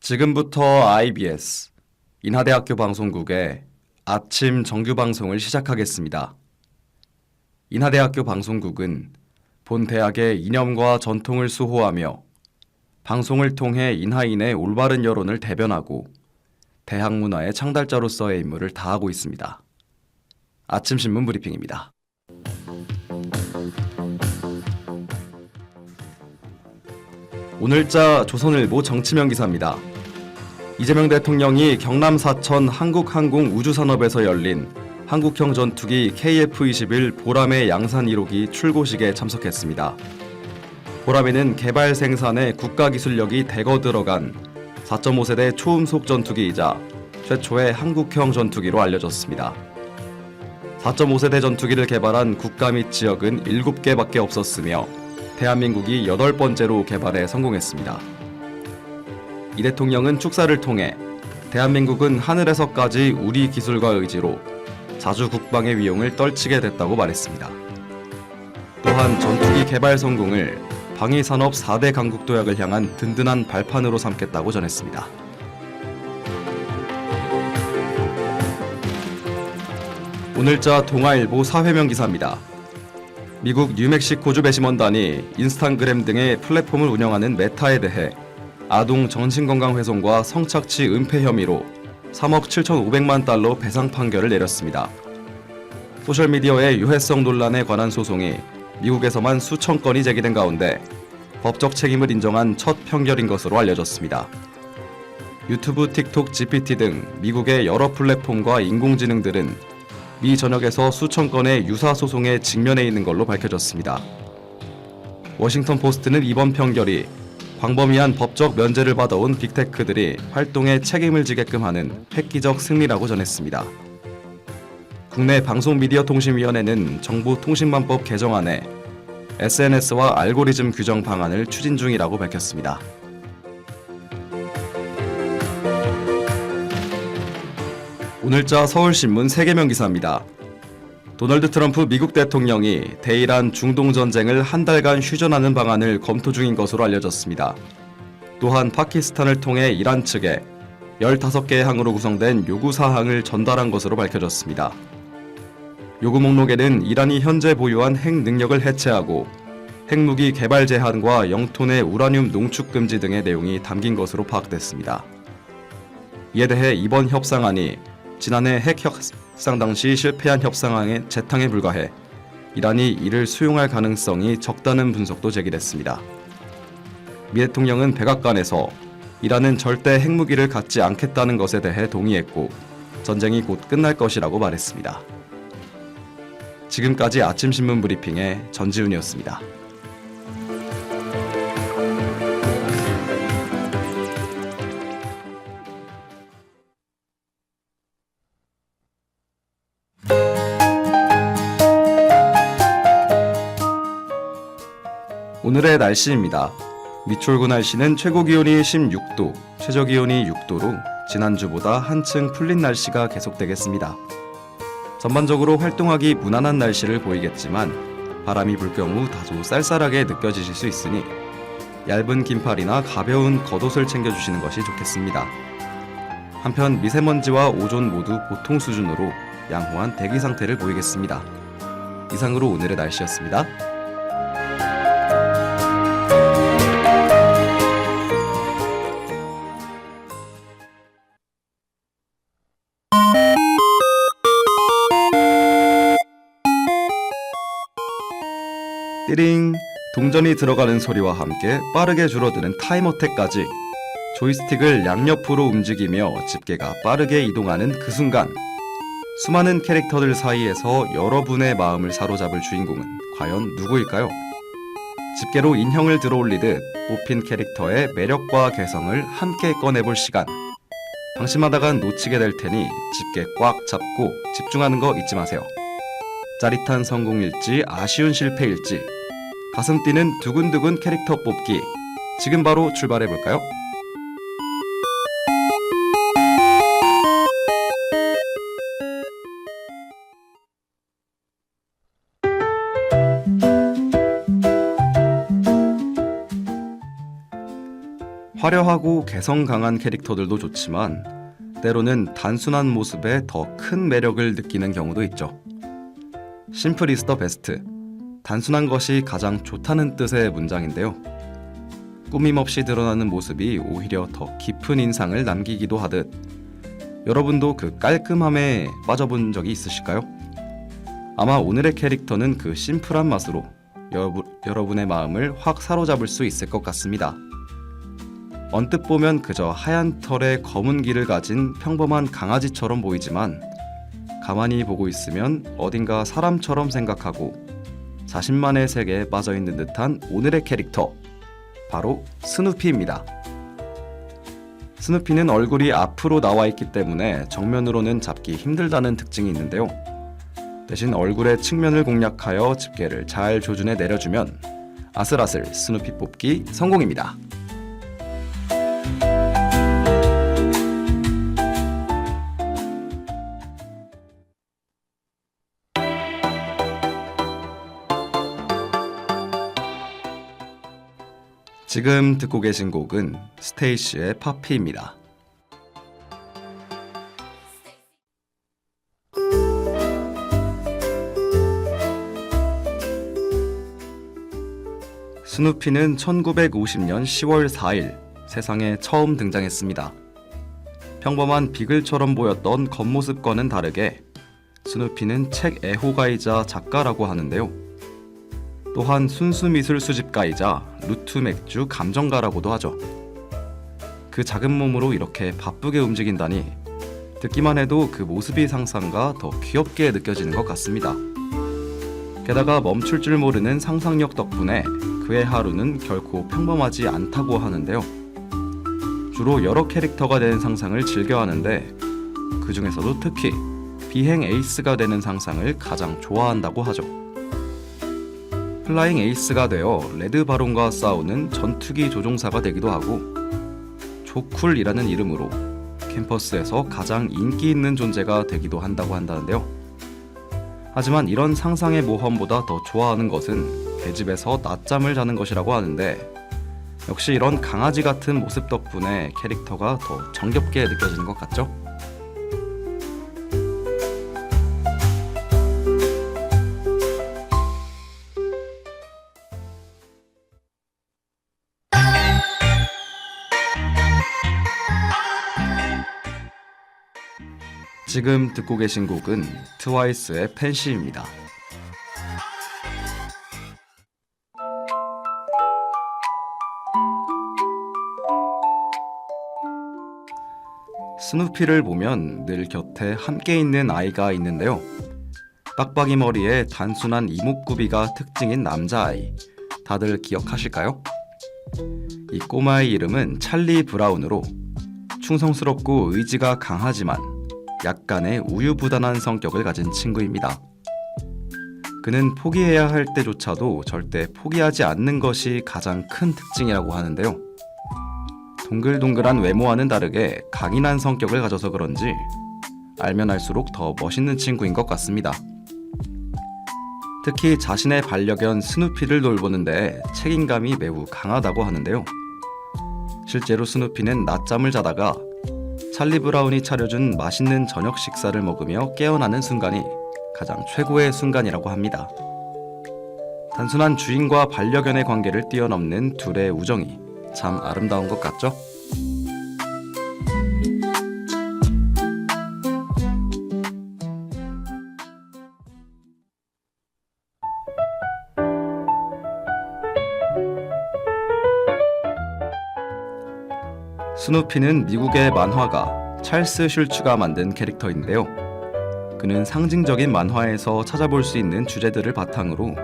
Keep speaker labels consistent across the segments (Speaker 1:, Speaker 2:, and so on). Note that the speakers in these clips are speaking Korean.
Speaker 1: 지금부터 IBS 인하대학교 방송국의 아침 정규 방송을 시작하겠습니다. 인하대학교 방송국은 본 대학의 이념과 전통을 수호하며 방송을 통해 인하인의 올바른 여론을 대변하고 대학 문화의 창달자로서의 임무를 다하고 있습니다. 아침 신문 브리핑입니다. 오늘자 조선일보 정치면 기사입니다. 이재명 대통령이 경남 사천 한국항공우주산업에서 열린 한국형 전투기 KF-21 보람의 양산 1호기 출고식에 참석했습니다. 보람에는 개발 생산에 국가 기술력이 대거 들어간 4.5세대 초음속 전투기이자 최초의 한국형 전투기로 알려졌습니다. 4.5세대 전투기를 개발한 국가 및 지역은 7개밖에 없었으며 대한민국이 8번째로 개발에 성공했습니다. 이 대통령은 축사를 통해 대한민국은 하늘에서까지 우리 기술과 의지로 자주 국방의 위용을 떨치게 됐다고 말했습니다. 또한 전투기 개발 성공을 방위산업 4대 강국 도약을 향한 든든한 발판으로 삼겠다고 전했습니다. 오늘자 동아일보 사회면 기사입니다. 미국 뉴멕시코주 배심원단이 인스타그램 등의 플랫폼을 운영하는 메타에 대해 아동 정신건강훼손과 성착취 은폐 혐의로 3억 7,500만 달러 배상 판결을 내렸습니다. 소셜미디어의 유해성 논란에 관한 소송이 미국에서만 수천 건이 제기된 가운데 법적 책임을 인정한 첫 판결인 것으로 알려졌습니다. 유튜브, 틱톡, GPT 등 미국의 여러 플랫폼과 인공지능들은 미 전역에서 수천 건의 유사 소송에 직면해 있는 걸로 밝혀졌습니다. 워싱턴 포스트는 이번 판결이 광범위한 법적 면제를 받아온 빅테크들이 활동에 책임을 지게끔 하는 획기적 승리라고 전했습니다. 국내 방송미디어통신위원회는 정보통신망법 개정안에 SNS와 알고리즘 규정 방안을 추진 중이라고 밝혔습니다. 오늘자 서울신문 세계면 기사입니다. 도널드 트럼프 미국 대통령이 대이란 중동 전쟁을 한 달간 휴전하는 방안을 검토 중인 것으로 알려졌습니다. 또한 파키스탄을 통해 이란 측에 15개의 항으로 구성된 요구 사항을 전달한 것으로 밝혀졌습니다. 요구 목록에는 이란이 현재 보유한 핵 능력을 해체하고 핵무기 개발 제한과 영토 내 우라늄 농축 금지 등의 내용이 담긴 것으로 파악됐습니다. 이에 대해 이번 협상안이 지난해 핵 협상 당시 실패한 협상안의 재탕에 불과해 이란이 이를 수용할 가능성이 적다는 분석도 제기됐습니다. 미 대통령은 백악관에서 이란은 절대 핵무기를 갖지 않겠다는 것에 대해 동의했고 전쟁이 곧 끝날 것이라고 말했습니다. 지금까지 아침신문 브리핑의 전지훈이었습니다. 오늘의 날씨입니다. 미추홀구 날씨는 최고기온이 16도, 최저기온이 6도로 지난주보다 한층 풀린 날씨가 계속되겠습니다. 전반적으로 활동하기 무난한 날씨를 보이겠지만 바람이 불 경우 다소 쌀쌀하게 느껴지실 수 있으니 얇은 긴팔이나 가벼운 겉옷을 챙겨주시는 것이 좋겠습니다. 한편 미세먼지와 오존 모두 보통 수준으로 양호한 대기 상태를 보이겠습니다. 이상으로 오늘의 날씨였습니다. 띠링! 동전이 들어가는 소리와 함께 빠르게 줄어드는 타임어택까지 조이스틱을 양옆으로 움직이며 집게가 빠르게 이동하는 그 순간 수많은 캐릭터들 사이에서 여러분의 마음을 사로잡을 주인공은 과연 누구일까요? 집게로 인형을 들어올리듯 뽑힌 캐릭터의 매력과 개성을 함께 꺼내볼 시간. 방심하다간 놓치게 될 테니 집게 꽉 잡고 집중하는 거 잊지 마세요. 짜릿한 성공일지 아쉬운 실패일지 가슴 뛰는 두근두근 캐릭터 뽑기 지금 바로 출발해볼까요? 화려하고 개성 강한 캐릭터들도 좋지만 때로는 단순한 모습에 더 큰 매력을 느끼는 경우도 있죠. 심플 이즈 더 베스트. 단순한 것이 가장 좋다는 뜻의 문장인데요. 꾸밈 없이 드러나는 모습이 오히려 더 깊은 인상을 남기기도 하듯 여러분도 그 깔끔함에 빠져본 적이 있으실까요? 아마 오늘의 캐릭터는 그 심플한 맛으로 여러분의 마음을 확 사로잡을 수 있을 것 같습니다. 언뜻 보면 그저 하얀 털에 검은 귀를 가진 평범한 강아지처럼 보이지만 가만히 보고 있으면 어딘가 사람처럼 생각하고 자신만의 세계에 빠져있는 듯한 오늘의 캐릭터, 바로 스누피입니다. 스누피는 얼굴이 앞으로 나와 있기 때문에 정면으로는 잡기 힘들다는 특징이 있는데요. 대신 얼굴의 측면을 공략하여 집게를 잘 조준해 내려주면 아슬아슬 스누피 뽑기 성공입니다. 지금 듣고 계신 곡은 스테이시의 파피입니다. 스누피는 1950년 10월 4일 세상에 처음 등장했습니다. 평범한 비글처럼 보였던 겉모습과는 다르게 스누피는 책 애호가이자 작가라고 하는데요. 또한 순수미술 수집가이자 루트 맥주 감정가라고도 하죠. 그 작은 몸으로 이렇게 바쁘게 움직인다니 듣기만 해도 그 모습이 상상과 더 귀엽게 느껴지는 것 같습니다. 게다가 멈출 줄 모르는 상상력 덕분에 그의 하루는 결코 평범하지 않다고 하는데요. 주로 여러 캐릭터가 되는 상상을 즐겨하는데 그 중에서도 특히 비행 에이스가 되는 상상을 가장 좋아한다고 하죠. 플라잉 에이스가 되어 레드 바론과 싸우는 전투기 조종사가 되기도 하고 조쿨이라는 이름으로 캠퍼스에서 가장 인기 있는 존재가 되기도 한다고 한다는데요. 하지만 이런 상상의 모험보다 더 좋아하는 것은 계집에서 낮잠을 자는 것이라고 하는데 역시 이런 강아지 같은 모습 덕분에 캐릭터가 더 정겹게 느껴지는 것 같죠? 지금 듣고 계신 곡은 트와이스의 팬시입니다. 스누피를 보면 늘 곁에 함께 있는 아이가 있는데요. 빡빡이 머리에 단순한 이목구비가 특징인 남자아이, 다들 기억하실까요? 이 꼬마의 이름은 찰리 브라운으로 충성스럽고 의지가 강하지만 약간의 우유부단한 성격을 가진 친구입니다. 그는 포기해야 할 때조차도 절대 포기하지 않는 것이 가장 큰 특징이라고 하는데요. 동글동글한 외모와는 다르게 강인한 성격을 가져서 그런지 알면 알수록 더 멋있는 친구인 것 같습니다. 특히 자신의 반려견 스누피를 돌보는데 책임감이 매우 강하다고 하는데요. 실제로 스누피는 낮잠을 자다가 찰리 브라운이 차려준 맛있는 저녁 식사를 먹으며 깨어나는 순간이 가장 최고의 순간이라고 합니다. 단순한 주인과 반려견의 관계를 뛰어넘는 둘의 우정이 참 아름다운 것 같죠? 스누피는 미국의 만화가 찰스 슐츠가 만든 캐릭터인데요. 그는 상징적인 만화에서 찾아볼 수 있는 주제들을 바탕으로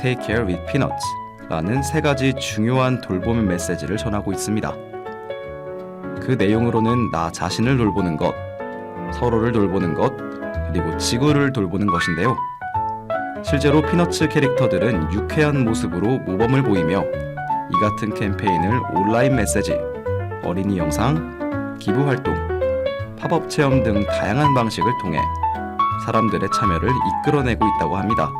Speaker 1: Take care with peanuts 라는 세 가지 중요한 돌봄의 메시지를 전하고 있습니다. 그 내용으로는 나 자신을 돌보는 것, 서로를 돌보는 것, 그리고 지구를 돌보는 것인데요. 실제로 피너츠 캐릭터들은 유쾌한 모습으로 모범을 보이며 이 같은 캠페인을 온라인 메시지, 어린이 영상, 기부활동, 팝업 체험 등 다양한 방식을 통해 사람들의 참여를 이끌어내고 있다고 합니다.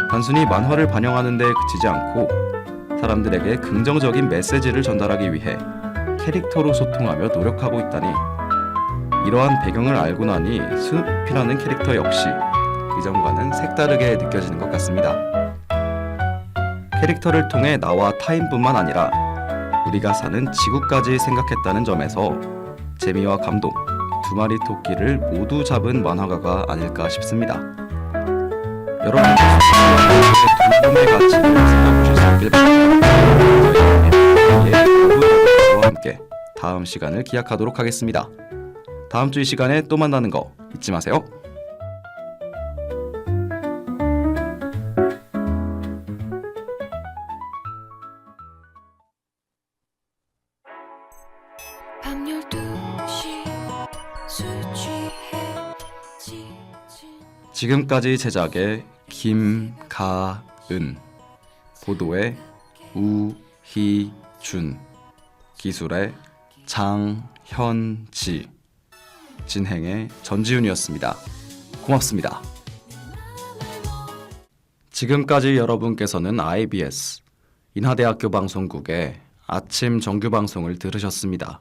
Speaker 1: 단순히 만화를 반영하는 데 그치지 않고 사람들에게 긍정적인 메시지를 전달하기 위해 캐릭터로 소통하며 노력하고 있다니, 이러한 배경을 알고 나니 스누피라는 캐릭터 역시 이전과는 색다르게 느껴지는 것 같습니다. 캐릭터를 통해 나와 타인뿐만 아니라 우리가 사는 지구까지 생각했다는 점에서 재미와 감동, 두 마리 토끼를 모두 잡은 만화가가 아닐까 싶습니다. 여러분께서 두 분의 가치를 생각하실 수 있길 바랍니다. 저희와 함께 다음 시간을 기약하도록 하겠습니다. 다음 주 이 시간에 또 만나는 거 잊지 마세요.
Speaker 2: 밤 12시 술 취해
Speaker 1: 지금까지 제작의 김가은, 보도의 우희준, 기술의 장현지, 진행의 전지훈이었습니다. 고맙습니다. 지금까지 여러분께서는 IBS 인하대학교 방송국의 아침 정규방송을 들으셨습니다.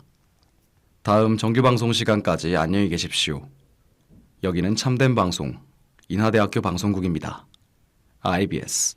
Speaker 1: 다음 정규방송 시간까지 안녕히 계십시오. 여기는 참된 방송 인하대학교 방송국입니다. IBS